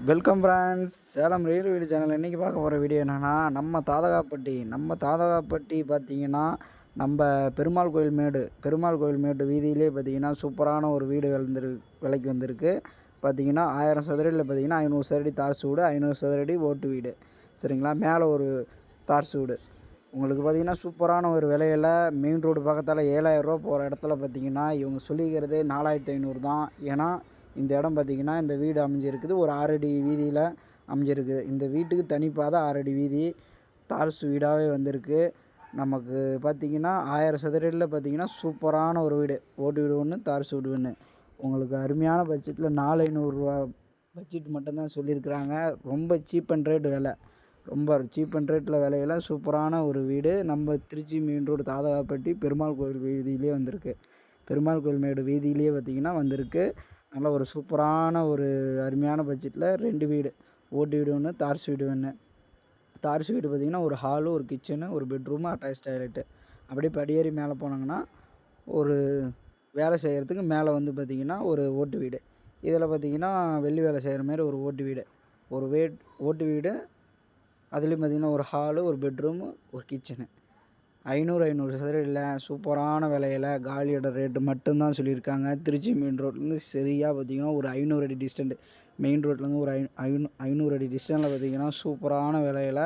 Welcome friends, Salem real வீடு channel. இன்றைக்கி பார்க்க போகிற வீடியோ என்னென்னா, நம்ம தாதகாப்பட்டி பார்த்தீங்கன்னா, நம்ம பெருமாள் கோயில் மேடு வீதியிலே பார்த்தீங்கன்னா சூப்பரான ஒரு வீடு விலைக்கு வந்திருக்கு. பார்த்தீங்கன்னா 1000 சதுரடியில் பார்த்தீங்கன்னா 500 சதுரடி தார் சூடு, 500 சதுரடி ஓட்டு வீடு. சரிங்களா, மேலே ஒரு தார் சூடு. உங்களுக்கு பார்த்தீங்கன்னா சூப்பரான ஒரு விலையில் மெயின் ரோடு பக்கத்தால் 7000 ரூபா போகிற இடத்துல பார்த்தீங்கன்னா இவங்க சொல்லிக்கிறது 4500 தான். ஏன்னா இந்த இடம் பார்த்திங்கன்னா இந்த வீடு அமைஞ்சிருக்குது ஒரு 6 அடி வீதியில் அமைஞ்சிருக்குது. இந்த வீட்டுக்கு தனிப்பாதை 6 அடி வீதி தார்ஸ் வீடாகவே வந்திருக்கு. நமக்கு பார்த்திங்கன்னா 1000 சதுரடியில் பார்த்திங்கன்னா சூப்பரான ஒரு வீடு, ஓட்டு வீடு ஒன்று, தார்ஸ் வீடு ஒன்று. உங்களுக்கு அருமையான பட்ஜெட்டில் 4500 ரூபா பட்ஜெட் மட்டும்தான் சொல்லியிருக்கிறாங்க. ரொம்ப சீப் அண்ட் ரேட் விலை, ரொம்ப சீப் அண்ட் ரேட்டில் விலையில் சூப்பரான ஒரு வீடு நம்ம திருச்சி மெயின் ரோடு தாதகாப்பட்டி பெருமாள் கோயில் வீதியிலே வந்திருக்கு. பெருமாள் கோயில் மேடு வீதியிலே பார்த்திங்கன்னா வந்திருக்கு. நல்ல ஒரு சூப்பரான ஒரு அருமையான பட்ஜெட்டில் 2 வீடு, ஓட்டு வீடு ஒன்று, தார்ஸ் வீடு ஒன்று. தார்ஸ் வீடு பார்த்திங்கன்னா ஒரு ஹாலு, ஒரு கிச்சனு, ஒரு பெட்ரூமு, அட்டாச் டாய்லெட்டு. அப்படியே படியேறி மேலே போனாங்கன்னா ஒரு வேலை செய்கிறதுக்கு மேலே வந்து பார்த்திங்கன்னா ஒரு ஓட்டு வீடு. இதில் பார்த்திங்கன்னா வெள்ளி வேலை செய்கிற மாதிரி ஒரு ஓட்டு வீடு, ஒரு ஓட்டு வீடு. அதுலேயும் பார்த்திங்கன்னா ஒரு ஹாலு, ஒரு பெட்ரூமு, ஒரு கிச்சனு. 500 சதுரடியில் சூப்பரான விலையில் காலியோட ரேட்டு மட்டும்தான் சொல்லியிருக்காங்க. திருச்சி மெயின் ரோட்லேருந்து சரியாக பார்த்திங்கன்னா ஒரு 500 அடி டிஸ்டன்ட், மெயின் ரோட்லேருந்து ஒரு 500 அடி டிஸ்டன்ஸில் பார்த்திங்கன்னா சூப்பரான விலையில்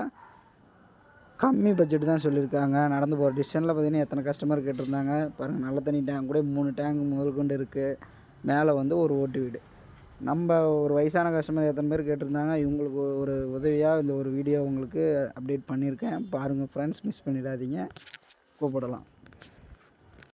கம்மி பட்ஜெட் தான் சொல்லியிருக்காங்க. நடந்து போகிற டிஸ்டன்ஸில் பார்த்திங்கன்னா எத்தனை கஸ்டமர் கேட்டிருந்தாங்க பாருங்கள். நல்ல தண்ணி டேங்க் கூட 3 டேங்க் முதல் கொண்டு இருக்குது. மேலே வந்து ஒரு ஓட்டு வீடு. நம்ம ஒரு வயசான கஸ்டமர் எத்தனை பேர் கேட்டிருந்தாங்க, இவங்களுக்கு ஒரு உதவியாக இந்த ஒரு வீடியோ உங்களுக்கு அப்டேட் பண்ணியிருக்கேன். பாருங்கள் ஃப்ரெண்ட்ஸ், மிஸ் பண்ணிடாதீங்க. கூப்பிடலாம்.